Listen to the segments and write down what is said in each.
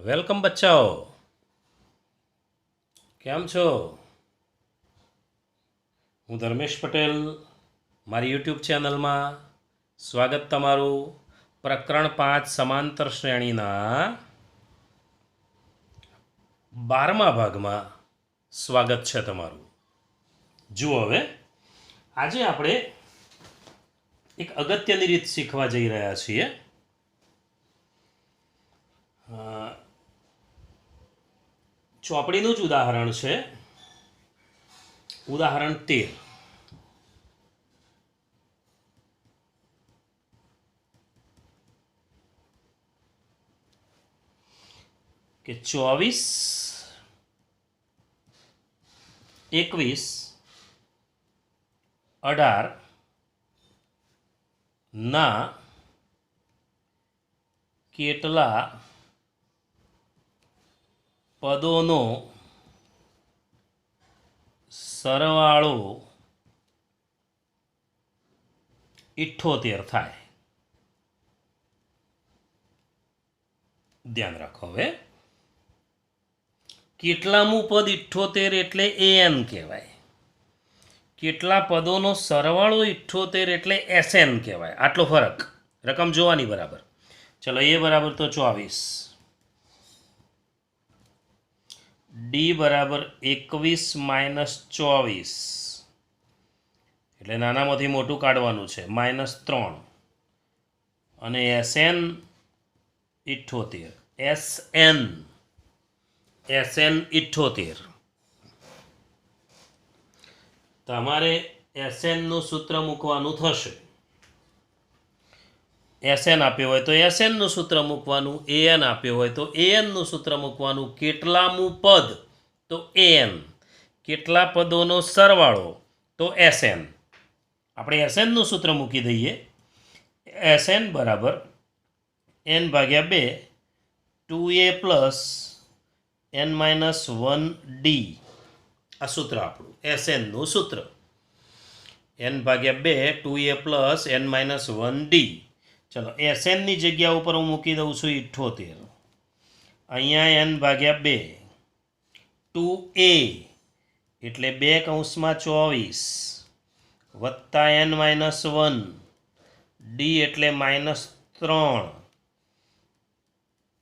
Welcome બચ્ચાઓ, કેમ છો? હું ધર્મેશ પટેલ, મારી યુટ્યુબ ચેનલમાં સ્વાગત તમારું. પ્રકરણ 5 સમાંતર શ્રેણીના 12મા ભાગમાં સ્વાગત છે તમારું. જુઓ, હવે આજે આપણે એક અગત્યની રીત શીખવા જઈ રહ્યા છીએ. ચોપડીનું જ ઉદાહરણ છે, ઉદાહરણ 13. કે 24, 21, 18 ના કેટલા પદોનો સરવાળો 78 થાય. ધ્યાન રાખો. હવે કેટલામું પદ 78 એટલે an કહેવાય, કેટલા પદોનો સરવાળો 78 એટલે SN કહેવાય. આટલો ફરક, રકમ જોવાની બરાબર. ચલો, એ બરાબર તો 24, ડી બરાબર 21 માઇનસ 24 એટલે નાનામાંથી મોટું કાઢવાનું છે, -3, અને SN 78, SN 78. તમારે SN નું સૂત્ર મૂકવાનું થશે. SN આપ્યો હોય તો SN નું સૂત્ર મૂકવાનું, AN આપ્યો હોય તો AN નું સૂત્ર મૂકવાનું. કેટલામું પદ તો AN, કેટલા પદોનો સરવાળો તો SN. આપણે SN નું સૂત્ર મૂકી દઈએ. SN બરાબર n/2 2a પ્લસ n-1d. આ સૂત્ર આપણું SN નું સૂત્ર, n/2 2a પ્લસ n-1d. ચલો, SN ની જગ્યા ઉપર હું મૂકી દઉં છું 78. અહીંયા n/2 2a એટલે 2 વત્તા n-1 d એટલે -3.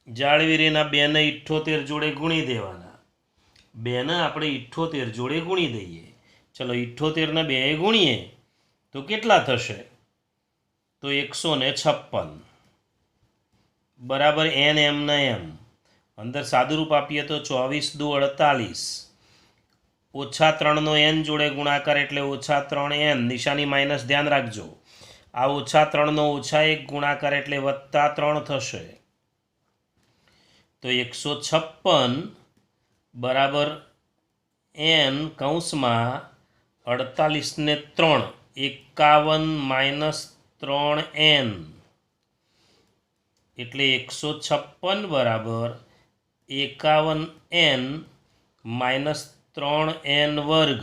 જાળવીરીના 2 ને 78 જોડે ગુણી દેવાના. 2 ને આપણે 78 જોડે ગુણી દઈએ. ચલો, 78 ને 2 ગુણીએ તો કેટલા થશે? તો 156 બરાબર n m ને m. અંદર સાદુરૂપ આપીએ તો 24 દુ 48, -3 નો n જોડે ગુણાકાર એટલે -3n. નિશાની માઇનસ ધ્યાન રાખજો. આ -3 નો -1 ગુણાકાર એટલે +3 થશે. તો 156 બરાબર n કૌંસમાં 48 ને 3 51 -3n એટલે 156 બરાબર 51n -3n વર્ગ.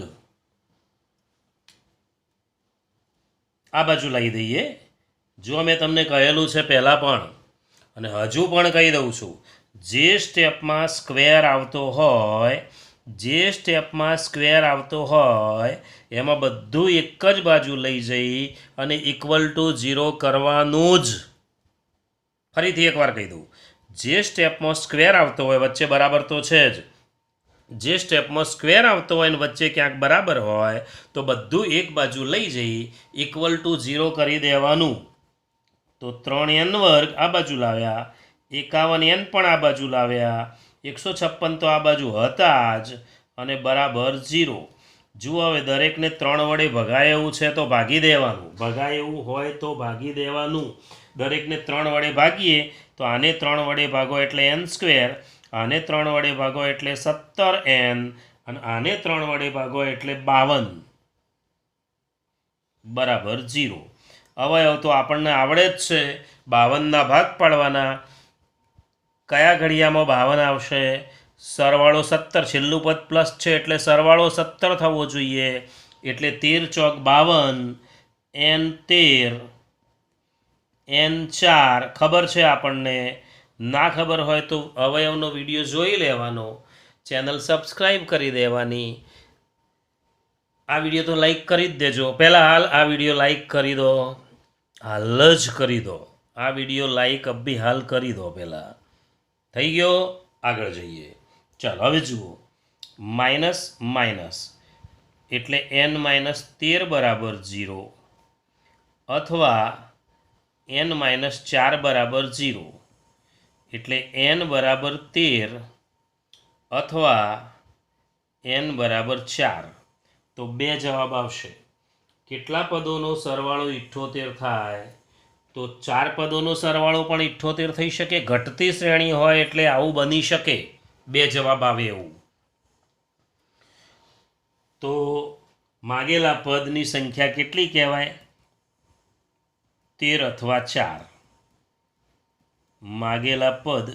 આ બાજુ લાવી દઈએ. જો મેં તમને કહેલું છે પહેલાં પણ, અને હજુ પણ કહી દઉં છું, જે સ્ટેપમાં સ્ક્વેર આવતો હોય એમાં બધું એક જ બાજુ લઈ જઈ અને =0 કરવાનું જ. ફરીથી એકવાર કહી દઉં, જે સ્ટેપમાં સ્ક્વેર આવતો હોય, વચ્ચે બરાબર તો છે જ, જે સ્ટેપમાં સ્ક્વેર આવતો હોય ને વચ્ચે ક્યાંક બરાબર હોય તો બધું એક બાજુ લઈ જઈ =0 કરી દેવાનું. તો 3n વર્ગ આ બાજુ લાવ્યા, 51n પણ આ બાજુ લાવ્યા, 156 તો આ બાજુ હતા જ, અને બરાબર 0. જુઓ, હવે દરેકને 3 વડે ભગાય એવું છે તો ભાગી દેવાનું, ભગાય એવું હોય તો ભાગી દેવાનું. દરેકને 3 વડે ભાગીએ તો આને 3 વડે ભાગો એટલે n², આને 3 વડે ભાગો એટલે 17n, અને આને 3 વડે ભાગો એટલે 52 બરાબર 0. અવયવ તો આપણને આવડે જ છે, 52ના ભાગ પાડવાના. કયા ઘડિયામાં 52 આવશે? સરવાળો 17, છેલ્લું પદ પ્લસ છે એટલે સરવાળો 17 થવો જોઈએ. એટલે 13 ચોક 52, n13 n4 ખબર છે આપણને, ના ખબર હોય તો અવયવનો વિડીયો જોઈ લેવાનો, ચેનલ સબસ્ક્રાઈબ કરી દેવાની. આ વિડીયો તો લાઈક કરી જ દેજો. પહેલાં હાલ આ વિડીયો લાઈક કરી દો, હાલ જ કરી દો. આ વિડીયો લાઈક અભી હાલ કરી દો. પહેલાં થઈ ગયો. આગળ જઈએ. ચાલો હવે જુઓ, માઇનસ માઇનસ એટલે n-13 બરાબર 0 અથવા n-4 બરાબર 0 એટલે n બરાબર 13 અથવા n બરાબર 4. તો બે જવાબ આવશે. કેટલા પદોનો સરવાળો 78 થાય? તો 4 પદોનો સરવાળો પણ 78 થઈ શકે. ઘટતી શ્રેણી હોય એટલે આવું બની શકે, બે જવાબ આવે એવું. તો માગેલા પદની સંખ્યા કેટલી કહેવાય? 13 અથવા 4. માગેલા પદ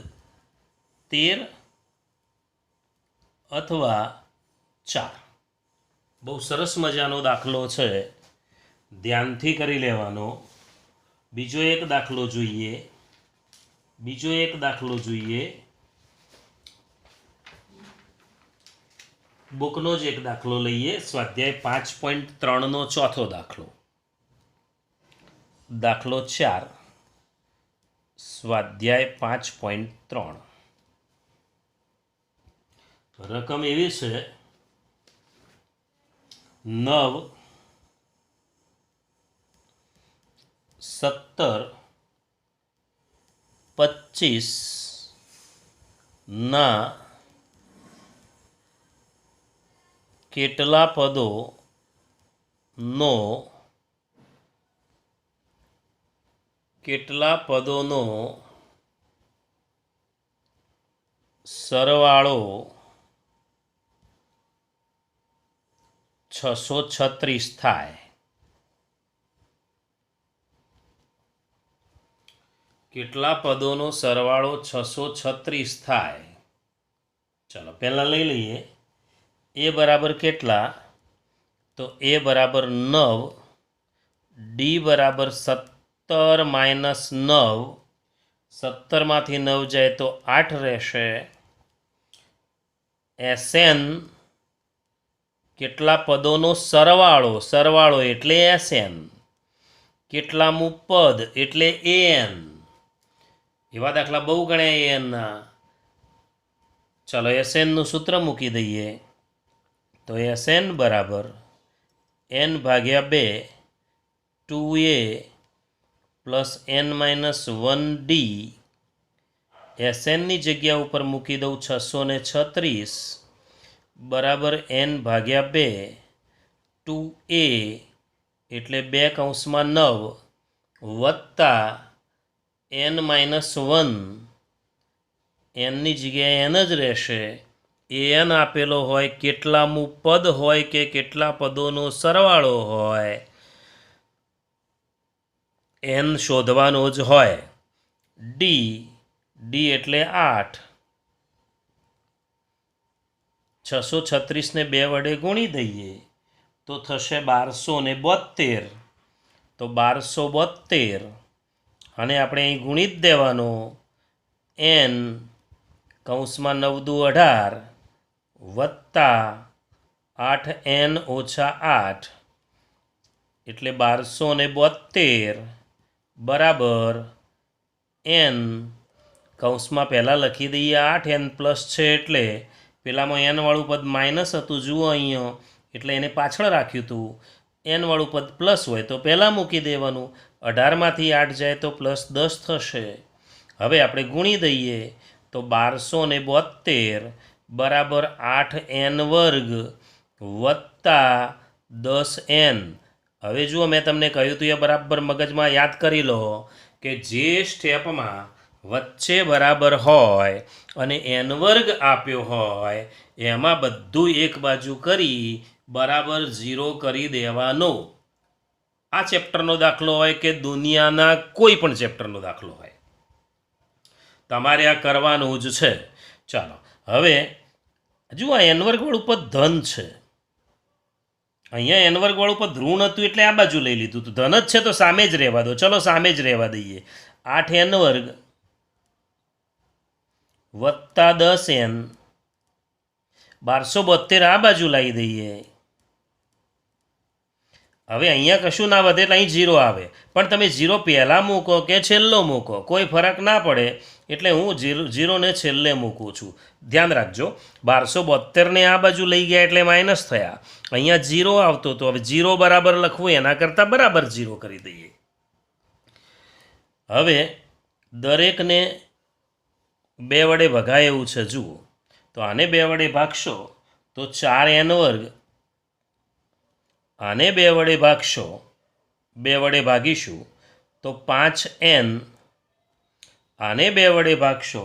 13 અથવા 4. બહુ સરસ મજાનો દાખલો છે, ધ્યાનથી કરી લેવાનો. બીજો એક દાખલો જોઈએ. બુકનો જ એક દાખલો લઈએ. સ્વાધ્યાય 5.3નો ચોથો દાખલો. દાખલો 4, સ્વાધ્યાય 5.3. રકમ એવી છે 9, 17, 25 ના કેટલા પદોનો સરવાળો 636 થાય? કેટલા પદોનો સરવાળો 636 થાય? ચાલો પહેલાં લઈ લઈએ. એ બરાબર કેટલા? તો એ બરાબર 9, ડી બરાબર 17 માઇનસ 9, 17માંથી 9 જાય તો 8 રહેશે. SN કેટલા પદોનો સરવાળો એટલે SN, કેટલામું પદ એટલે AN. એવા દાખલા બહુ ગણ્યા ANના. ચાલો SNનું સૂત્ર મૂકી દઈએ. તો SN બરાબર n/2 2a પ્લસ n-1d. SNની જગ્યા ઉપર મૂકી દઉં 636 બરાબર n/2 2a એટલે 2 કૌંસમાં 9 વત્તા n-1, nની જગ્યાએ n જ રહેશે. an આપેલો હોય, કેટલામું પદ હોય કે કેટલા પદોનો સરવાળો હોય, n શોધવાનો જ હોય. d એટલે 8. 636ને 2 વડે ગુણી દઈએ તો થશે 1272. તો 1272 અને આપણે અહીં ગુણી જ દેવાનો. n કૌંસમાં 9 દુ 18 વત્તા 8n ઓછા 8 એટલે 1272 બરાબર n કૌંસમાં પહેલાં લખી દઈએ 8n પ્લસ છે એટલે પેલામાં n વાળું પદ માઇનસ હતું, જુઓ અહીંયા, એટલે એને પાછળ રાખ્યું હતું. n વાળું પદ પ્લસ હોય તો પહેલાં મૂકી દેવાનું. 18માંથી 8 જાય તો પ્લસ 10 થશે. હવે આપણે ગુણી દઈએ તો 1272 બરાબર 8n² વત્તા 10n. હવે જુઓ, મેં તમને કહ્યું હતું એ બરાબર મગજમાં યાદ કરી લો કે જે સ્ટેપમાં વચ્ચે બરાબર હોય અને n² આપ્યો હોય એમાં બધું એક બાજુ કરી બરાબર 0 કરી દેવાનો. આ ચેપ્ટરનો દાખલો હોય કે દુનિયાના કોઈ પણ ચેપ્ટરનો દાખલો હોય, તમારે આ કરવાનું જ છે. ચાલો હવે જુઓ, આ n² વાળું પદ ધન છે. અહીંયા n² વાળું પદ ઋણ હતું એટલે આ બાજુ લઈ લીધું. તો ધન જ છે તો સામે જ રહેવા દો. ચલો સામે જ રહેવા દઈએ. 8n² વત્તા 10n 1272 આ બાજુ લાવી દઈએ. હવે અહીંયા કશું ના વધે એટલે અહીં 0 આવે, પણ તમે 0 પહેલાં મૂકો કે છેલ્લો મૂકો કોઈ ફરક ના પડે, એટલે હું 0ને છેલ્લે મૂકું છું. ધ્યાન રાખજો, 1272ને આ બાજુ લઈ ગયા એટલે માઇનસ થયા, અહીંયા 0 આવતો તો હવે 0 બરાબર લખવું એના કરતાં બરાબર 0 કરી દઈએ. હવે દરેકને 2 વડે ભગાય એવું છે. જુઓ તો આને 2 વડે ભાગશો તો 4n વર્ગ, આને 2 વડે ભાગશો, 2 વડે ભાગીશું તો 5n, આને 2 વડે ભાગશો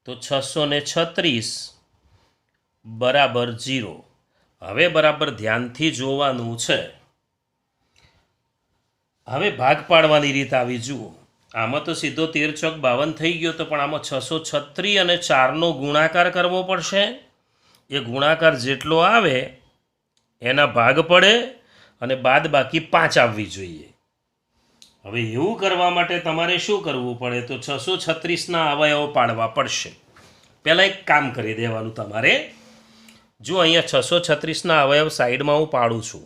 તો 636 બરાબર 0. હવે બરાબર ધ્યાનથી જોવાનું છે. હવે ભાગ પાડવાની રીત આવી. જુઓ આમાં તો સીધો 13 ચોક 52 થઈ ગયો, તો પણ આમાં 636 અને 4નો ગુણાકાર કરવો પડશે. એ ગુણાકાર જેટલો આવે એના ભાગ પડે અને બાદ બાકી 5 આવવી જોઈએ. હવે એવું કરવા માટે તમારે શું કરવું પડે, તો 636ના અવયવો પાડવા પડશે. પહેલાં એક કામ કરી દેવાનું તમારે. જો અહીંયા 636ના અવયવ સાઈડમાં હું પાડું છું.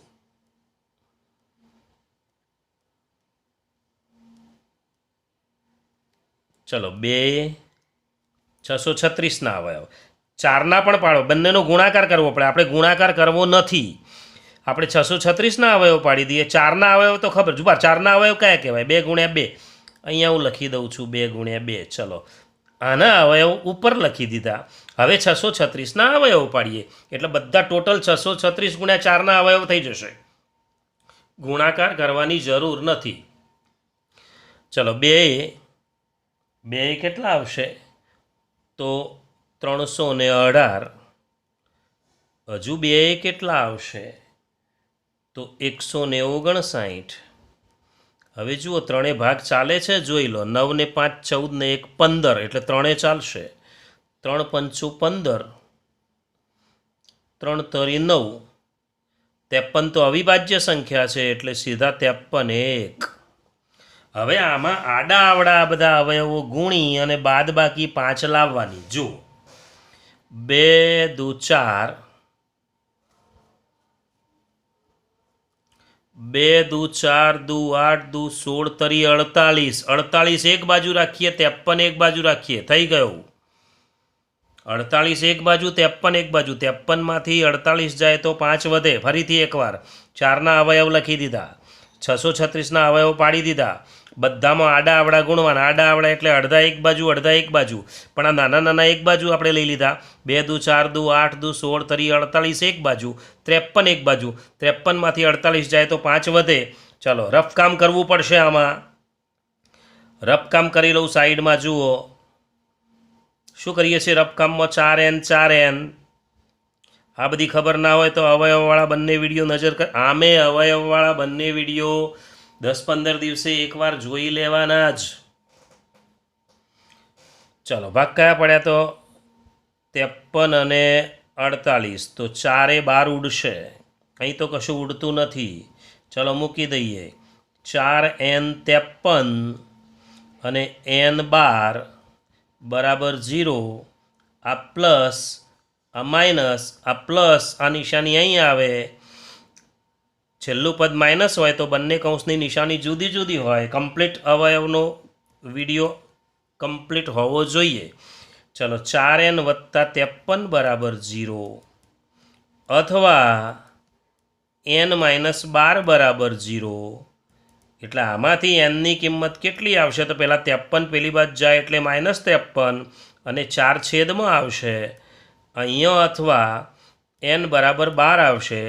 ચલો 2 636ના અવયવ, 4ના પણ પાડો, બંનેનો ગુણાકાર કરવો પડે. આપણે ગુણાકાર કરવો નથી, આપણે 636ના અવયવ પાડી દઈએ. 4ના અવયવ તો ખબર જુબાર, 4ના અવયવ કયા કહેવાય? 2 ગુણ્યા 2. અહીંયા હું લખી દઉં છું 2 ગુણ્યા 2. ચલો આના અવયવ ઉપર લખી દીધા. હવે 636ના અવયવ પાડીએ એટલે બધા ટોટલ 636 ગુણ્યા 4ના અવયવ થઈ જશે. ગુણાકાર કરવાની જરૂર નથી. ચલો 2 કેટલા આવશે? તો 318. હજુ 2 કેટલા આવશે? તો 159. હવે જુઓ ત્રણેય ભાગ ચાલે છે, જોઈ લો. 9 ને 5 14 ને 1 15, એટલે ત્રણેય ચાલશે. 3 પંચું 15, 3 તરી 9. 53 તો અવિભાજ્ય સંખ્યા છે એટલે સીધા 53 1. હવે આમાં આડા આવડા બધા અવયવો ગુણી અને બાદ બાકી 5 લાવવાની. જુઓ 2 દુ 4, 2 દુ 4 દુ 8 દુ 16 તરી 48. 48 એક બાજુ રાખીએ, 53 એક બાજુ રાખીએ, થઈ ગયું. 48 એક બાજુ, 53 એક બાજુ. 53માંથી 48 જાય તો 5 વધે. ફરીથી એકવાર 4ના અવયવ લખી દીધા, 636ના અવયવ પાડી દીધા. બધામાં આડા આવડા ગુણવાના. આડા આવડા એટલે અડધા એક બાજુ, અડધા એક બાજુ. પણ આ નાના નાના એક બાજુ આપણે લઈ લીધા. 2 દુ 4 દુ 8 દુ 16 તરી 48 એક બાજુ, 53 એક બાજુ. 53માંથી 48 જાય તો 5 વધે. ચાલો રફ કામ કરવું પડશે આમાં. રફ કામ કરી લઉં સાઈડમાં. જુઓ શું કરીએ છીએ રફ કામમાં? 4n 4n. આ બધી ખબર ના હોય તો અવયવવાળા બંને વિડીયો નજર કર. આમે અવયવવાળા બંને વિડીયો 10-15 દિવસે એકવાર જોઈ લેવાના જ. ચલો ભાગ કયા પડ્યા? તો 53 અને 48. તો 4 12 ઉડશે. અહીં તો કશું ઉડતું નથી. ચલો મૂકી દઈએ. 4n 53 અને n 12 બરાબર 0. આ પ્લસ, આ માઇનસ, આ પ્લસ, આ નિશાની અહીં આવે. છેલ્લું પદ માઇનસ હોય તો બંને કૌંસની નિશાની જુદી જુદી હોય. કમ્પ્લીટ અવયવનો વિડીયો કમ્પ્લીટ હોવો જોઈએ. ચલો 4n વત્તા 53 બરાબર 0, અથવા n માઇનસ 12 બરાબર 0. એટલે આમાંથી nની કિંમત કેટલી આવશે? તો પહેલાં 53 પેલી બાદ જાય એટલે -53 અને 4 છેદમાં આવશે અહીંયા, અથવા n બરાબર 12 આવશે.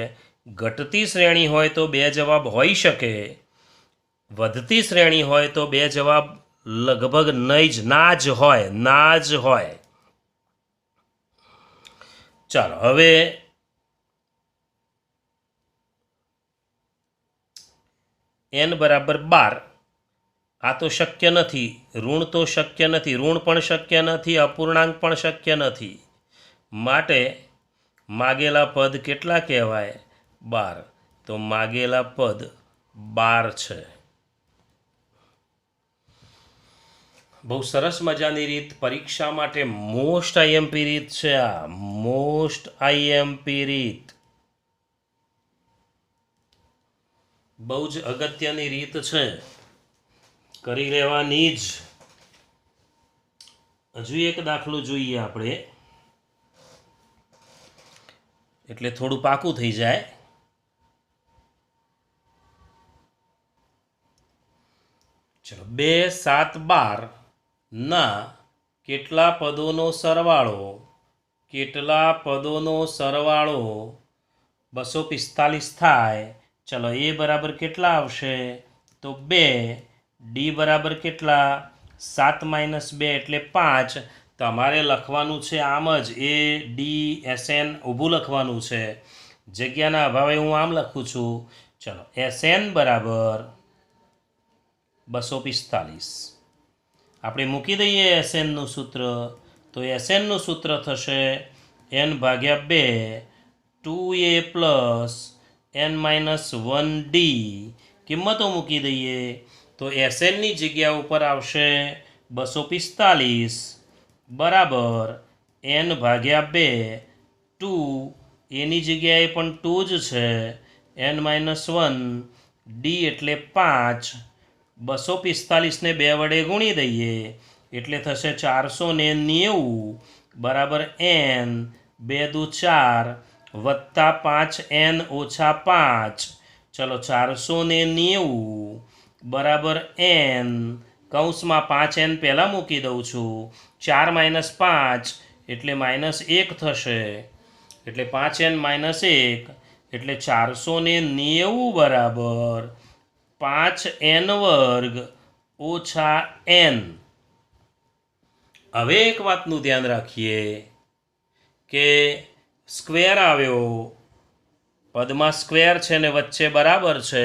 ઘટતી શ્રેણી હોય તો 2 જવાબ હોઈ શકે, વધતી શ્રેણી હોય તો 2 જવાબ લગભગ નહીં જ, ના જ હોય. ચાલો હવે n બરાબર 12. આ તો શક્ય નથી. ઋણ તો શક્ય નથી, ઋણ પણ શક્ય નથી, અપૂર્ણાંક પણ શક્ય નથી. માટે માગેલા પદ કેટલા કહેવાય? 12. તો માગેલા પદ 12 છે. બહુ સરસ મજાની રીત, પરીક્ષા માટે મોસ્ટ આઈએમપી રીત છે આ, મોસ્ટ આઈએમપી રીત, બહુ જ અગત્યની રીત છે, કરી લેવાની જ. હજુ એક દાખલો જોઈએ આપણે, એટલે થોડું પાકું થઈ જાય. ચલો, 2, 7, 12 ના કેટલા પદોનો સરવાળો 245 થાય. ચલો, એ બરાબર કેટલા આવશે? તો 2. ડી બરાબર કેટલા? 7 - 2 એટલે 5. તમારે લખવાનું છે આમ જ, ADSN ઊભું લખવાનું છે, જગ્યાના અભાવે હું આમ લખું છું. ચલો, SN બરાબર 245. આપણે મૂકી દઈએ SNનું સૂત્ર. તો SNનું સૂત્ર થશે n/2 2a પ્લસ n-1d. કિંમતો મૂકી દઈએ તો SNની જગ્યા ઉપર આવશે 245 બરાબર n/2. 2 એની જગ્યાએ પણ 2 જ છે, n-1 ડી એટલે 5. 245 ને 2 વડે ગુણી દઈએ એટલે થશે 490 બરાબર n. 2 દુ 4 વત્તા 5n ઓછા 5. ચલો, 490 બરાબર n. કૌંસમાં 5n પહેલાં મૂકી દઉં છું. 4 - 5 એટલે -1 થશે, એટલે 5n - 1 એટલે 490 બરાબર 5n² ઓછા n. હવે એક વાતનું ધ્યાન રાખીએ કે સ્ક્વેર આવ્યો, પદમાં સ્ક્વેર છે ને વચ્ચે બરાબર છે,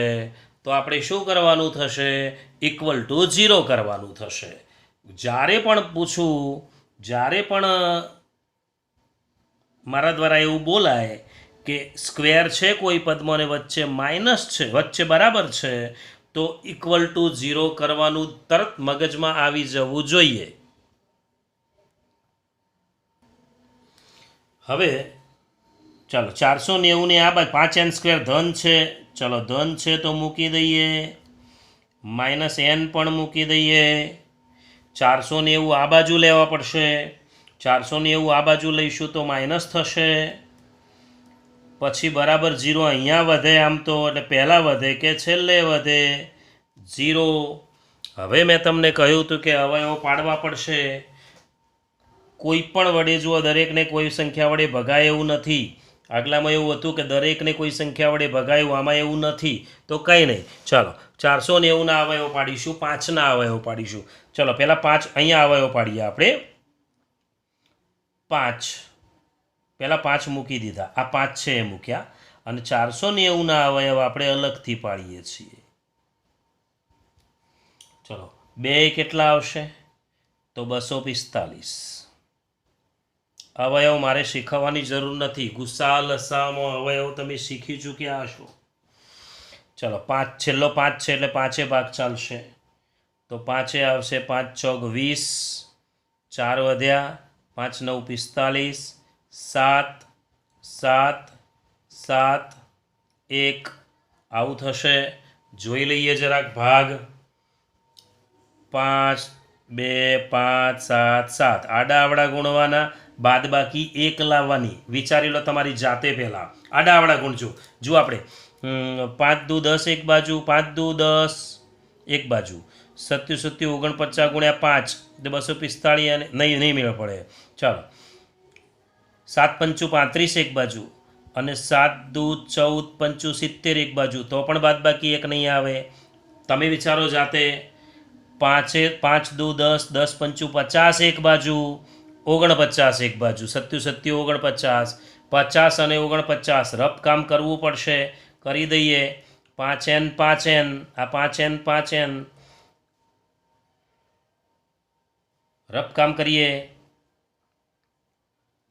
તો આપણે શું કરવાનું થશે? =0 કરવાનું થશે. જ્યારે પણ પૂછું, જ્યારે પણ મારા દ્વારા એવું બોલાય કે સ્ક્વેર છે કોઈ પદમાં ને વચ્ચે માઇનસ છે, વચ્ચે બરાબર છે, તો =0 કરવાનું તરત મગજમાં આવી જવું જોઈએ. હવે ચાલો, 490 ને આ બાજુ 5n² ધન છે, ચલો ધન છે તો મૂકી દઈએ, -n પણ મૂકી દઈએ. 490 આ બાજુ લેવા પડશે, 490 આ બાજુ લઈશું તો માઇનસ થશે, પછી બરાબર 0 અહીંયા વધે, આમ તો એટલે પહેલાં વધે કે છેલ્લે વધે? 0. હવે મેં તમને કહ્યું હતું કે અવયવો પાડવા પડશે. કોઈ પણ વડે જુઓ, દરેકને કોઈ સંખ્યા વડે ભગાય એવું નથી. આગલામાં એવું હતું કે દરેકને કોઈ સંખ્યા વડે ભગાયું, આમાં એવું નથી. તો કંઈ નહીં, ચાલો 490ના અવયવો પાડીશું, 5ના અવયવો પાડીશું. ચલો, પહેલાં 5 અહીંયા અવયવો પાડીએ આપણે. 5 પહેલાં 5 મૂકી દીધા, આ 5 છે એ મૂક્યા, અને 490ના અવયવ આપણે અલગથી પાડીએ છીએ. ચલો, 2 કેટલા આવશે? તો 245. અવયવ મારે શીખવવાની જરૂર નથી, ગુસા લસામાં અવયવ તમે શીખી ચૂક્યા હશો. ચલો, 5 છેલ્લો 5 છે એટલે 5 ભાગ ચાલશે, તો 5 આવશે. 5 × 20, 4 વધ્યા, 5 × 9 = 45, 7 7 7 1 આવું થશે. જોઈ લઈએ જરાક ભાગ. 5 2 5 7 7 આડાઅવળા ગુણવાના, બાદબાકી 1 લાવવાની. વિચારી લો તમારી જાતે પહેલાં, આડાઅવળા ગુણજો. જુઓ આપણે 5 દુ 10 એક બાજુ, 5 દુ 10 એક બાજુ, 7 × 7 = 49 × 5 એટલે 245, અને નહીં મેળ પડે. ચાલો, 7 × 5 = 35 એક બાજુ, અને 7 દુ 14 × 5 = 70 એક બાજુ, તો પણ બાદબાકી 1 નહીં આવે. તમે વિચારો જાતે. 5 દુ 10, 10 × 5 = 50 એક બાજુ, 49 એક બાજુ, 7 × 7 = 49, 50 અને 49 રફ કામ કરવું પડશે, કરી દઈએ. 5n 5n, આ 5n 5n રફ કામ કરીએ.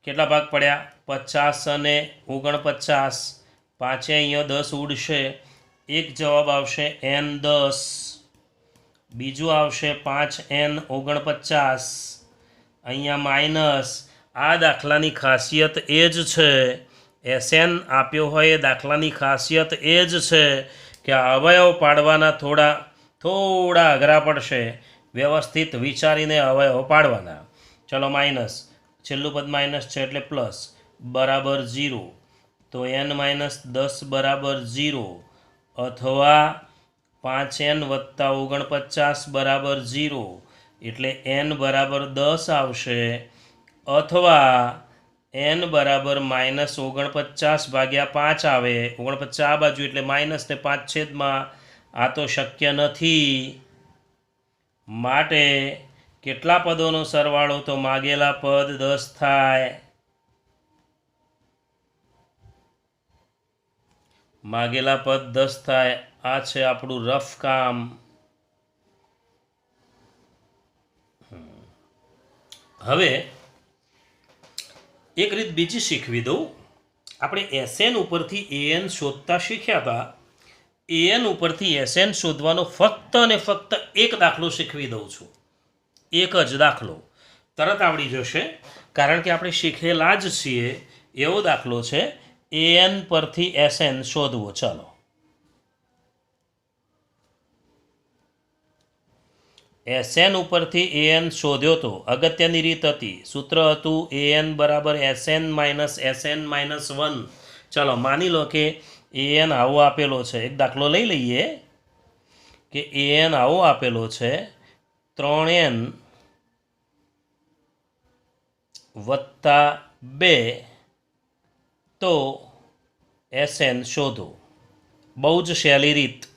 કેટલા ભાગ પડ્યા? 50 અને 49. 5 અહીંયા 10 ઉડશે, એક જવાબ આવશે n10. બીજું આવશે 5n 49, અહીંયા માઇનસ. આ દાખલાની ખાસિયત એ જ છે, SN આપ્યો હોય એ દાખલાની ખાસિયત એ જ છે કે અવયવ પાડવાના થોડા અઘરા પડશે. વ્યવસ્થિત વિચારીને અવયવ પાડવાના. ચલો માઇનસ, છેલ્લું પદ માઇનસ છે એટલે પ્લસ, બરાબર 0. તો n-10 બરાબર 0, અથવા 5n + 49 બરાબર 0, એટલે n બરાબર 10 આવશે, અથવા n બરાબર -49/5 આવે. 49 આ બાજુ એટલે માઇનસ ને 5/, આ તો શક્ય નથી. માટે કેટલા પદોનો સરવાળો? તો માગેલા પદ 10 થાય. માગેલા પદ 10 થાય. આ છે આપણું રફ કામ. હવે એક રીત બીજી શીખવી દઉં. આપણે SN ઉપરથી AN શોધતા શીખ્યા હતા. AN ઉપરથી SN શોધવાનો ફક્ત અને ફક્ત એક દાખલો શીખવી દઉં છું. એક જ દાખલો તરત આવડી જશે, કારણ કે આપણે શીખેલા જ છીએ. એવો દાખલો છે, AN પરથી SN શોધવો. ચાલો, SN ઉપરથી AN શોધ્યો તો અગત્યની રીત હતી. સૂત્ર હતું AN બરાબર SN - SN - 1. ચાલો માની લો કે AN આવો આપેલો છે. એક દાખલો લઈ લઈએ કે AN આવો આપેલો છે, 3n + 2, તો SN શોધો. બહુ જ સહેલી રીત.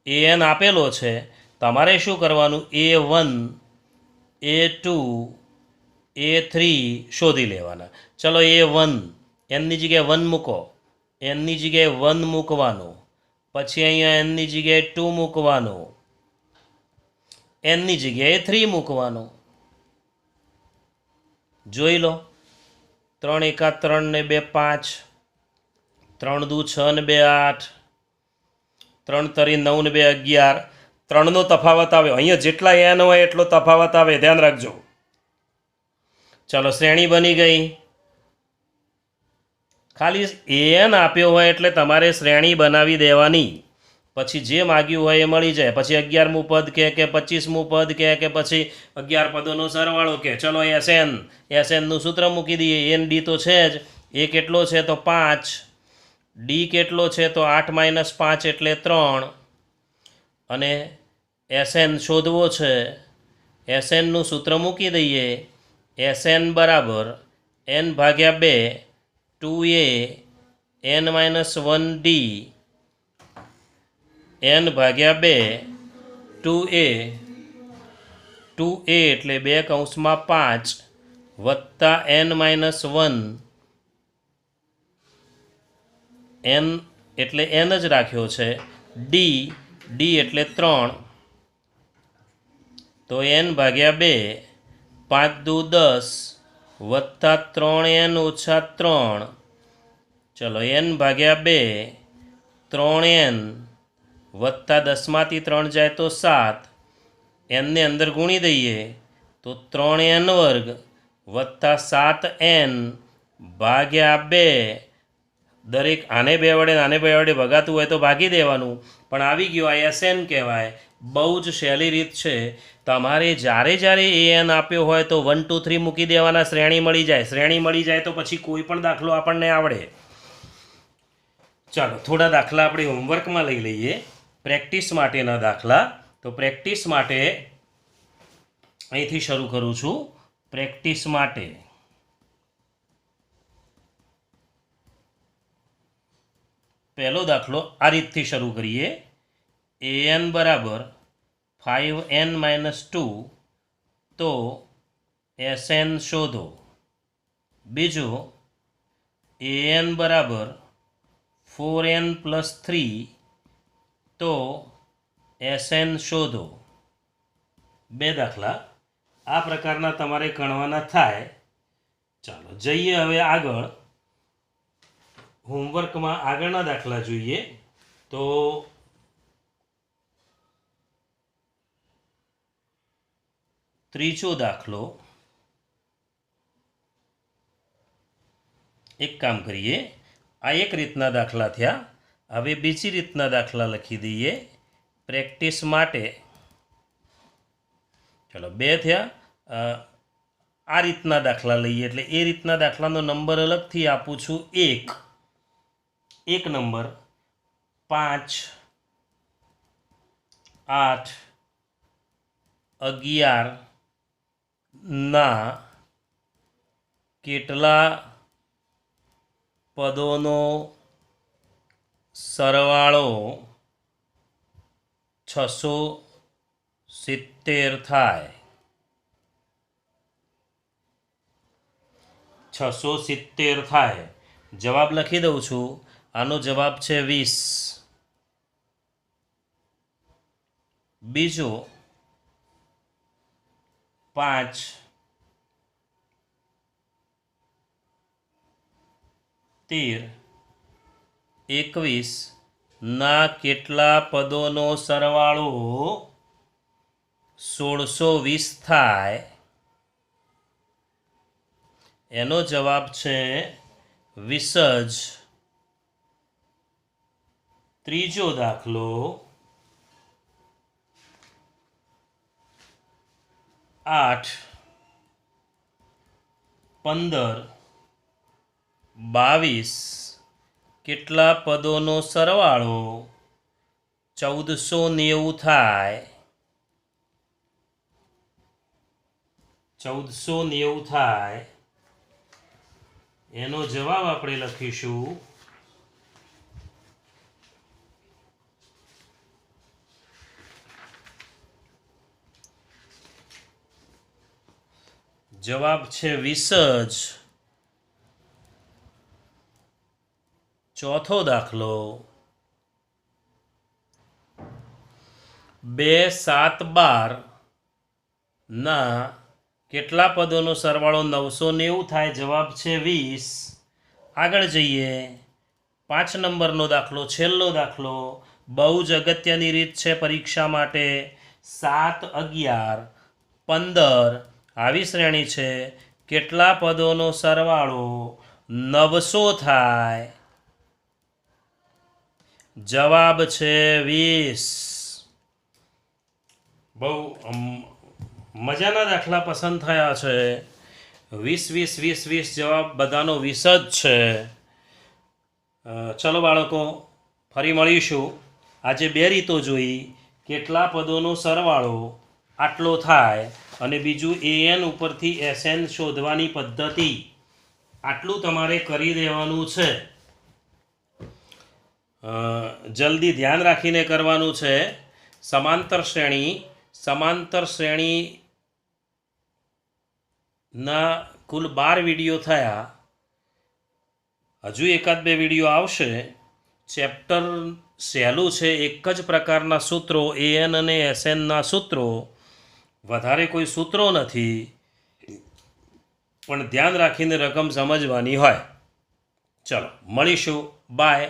AN આપેલો છે, તમારે શું કરવાનું? A1, A2, A3 શોધી લેવાના. ચલો A1, nની જગ્યાએ 1 મૂકો, nની જગ્યાએ 1 મૂકવાનો, પછી અહીંયા nની જગ્યાએ 2 મૂકવાનો, nની જગ્યાએ 3 મૂકવાનો. જોઈ લો, 3 × 1 = 3 ને 2 = 5, 3 × 2 = 6 ને 2 = 8, 3 × 3 = 9 ને 2 = 11. 3નો તફાવત આવે. અહીંયા જેટલા n હોય એટલો તફાવત આવે, ધ્યાન રાખજો. ચાલો, શ્રેણી બની ગઈ. ખાલી AN આપ્યો હોય એટલે તમારે શ્રેણી બનાવી દેવાની. પછી જે માગ્યું હોય એ મળી જાય. પછી 11મું પદ કે 25મું પદ કે પછી 11 પદોનો સરવાળો કે. ચલો SNનું સૂત્ર મૂકી દઈએ. ND તો છે જ. એ કેટલો છે? તો 5. D કેટલો છે? તો 8 - 5 એટલે 3. અને SN શોધવો છે. SNનું સૂત્ર મૂકી દઈએ. SN બરાબર n/2 2a n-1d n/2 2a 2a એટલે 2 કૌંસમાં 5 વત્તા n-1 n એટલે n જ રાખ્યો છે. d એટલે 3, તો n/2 5 દુ 10 વત્તા 3n - 3. ચલો, n/2 3n વત્તા 10માંથી 3 જાય તો 7. nને અંદર ગુણી દઈએ તો 3n² વત્તા 7n/2. દરેક આને 2 વડે આને 2 વડે ભગાતું હોય તો ભાગી દેવાનું. પણ આવી ગયો, આ SN કહેવાય. બહુ જ સહેલી રીત છે. તમારે જ્યારે AN આપ્યો હોય તો 1 2 3 મૂકી દેવાના. શ્રેણી મળી જાય. શ્રેણી મળી જાય તો પછી કોઈ પણ દાખલો આપણને આવડે. ચાલો, થોડા દાખલા આપણે હોમવર્કમાં લઈ લઈએ, પ્રેક્ટિસ માટેના દાખલા. તો પ્રેક્ટિસ માટે અહીંથી શરૂ કરું છું. પ્રેક્ટિસ માટે પહેલો દાખલો આ રીતથી શરૂ કરીએ. AN બરાબર 5n - 2, તો SN શોધો. બીજો, AN બરાબર 4n + 3, તો SN શોધો. 2 દાખલા આ પ્રકારના તમારે ગણવાના થાય. ચાલો જઈએ હવે આગળ. હોમવર્કમાં આગળના દાખલા જોઈએ. તો ત્રીજો દાખલો. એક કામ કરીએ, આ એક રીતના દાખલા થયા. હવે બીજી રીતના દાખલા લખી દઈએ પ્રેક્ટિસ માટે. ચલો 2 થયા. આ રીતના દાખલા લઈએ એટલે એ રીતના દાખલાનો નંબર અલગથી આપું છું. એક નંબર 5, 8, 11 ના કેટલા પદોનો સરવાળો 670 થાય. 670 થાય. જવાબ લખી દઉં છું. આનો જવાબ છે 20. બીજો 5, 13, 21 ના કેટલા પદોનો સરવાળો 1620 થાય. એનો જવાબ છે 20 જ. ત્રીજો દાખલો 8, 15, 22 કેટલા પદોનો સરવાળો 1490 થાય. 1490 થાય. એનો જવાબ આપણે લખીશું જવાબ છે 20 જ. ચોથો દાખલો 2, 7, 12 ના કેટલા પદોનો સરવાળો 990 થાય. જવાબ છે 20. આગળ જઈએ. 5 નંબરનો દાખલો, છેલ્લો દાખલો. બહુ જ અગત્યની રીત છે પરીક્ષા માટે. 7, 11, 15 આવી શ્રેણી છે. કેટલા પદોનો સરવાળો 900 થાય. જવાબ છે 20. બહુ મજાના દાખલા પસંદ થયા છે. 20, 20, 20, 20 જવાબ બધાનો 20 જ છે. ચલો બાળકો, ફરી મળીશું. આજે 2 રીતો જોઈ. કેટલા પદોનો સરવાળો આટલો થાય અને બીજું AN ઉપરથી SN શોધવાની પદ્ધતિ. આટલું તમારે કરી દેવાનું છે. જલ્દી ધ્યાન રાખીને કરવાનું છે. સમાંતર શ્રેણીના કુલ 12 વિડીયો થયા. હજુ 1-2 વિડીયો આવશે. ચેપ્ટર સહેલું છે. એક જ પ્રકારના સૂત્રો, AN અને SNના સૂત્રો. વધારે કોઈ સૂત્રો નથી, પણ ધ્યાન રાખીને રકમ સમજવાની હોય. ચલો મળીશું. બાય.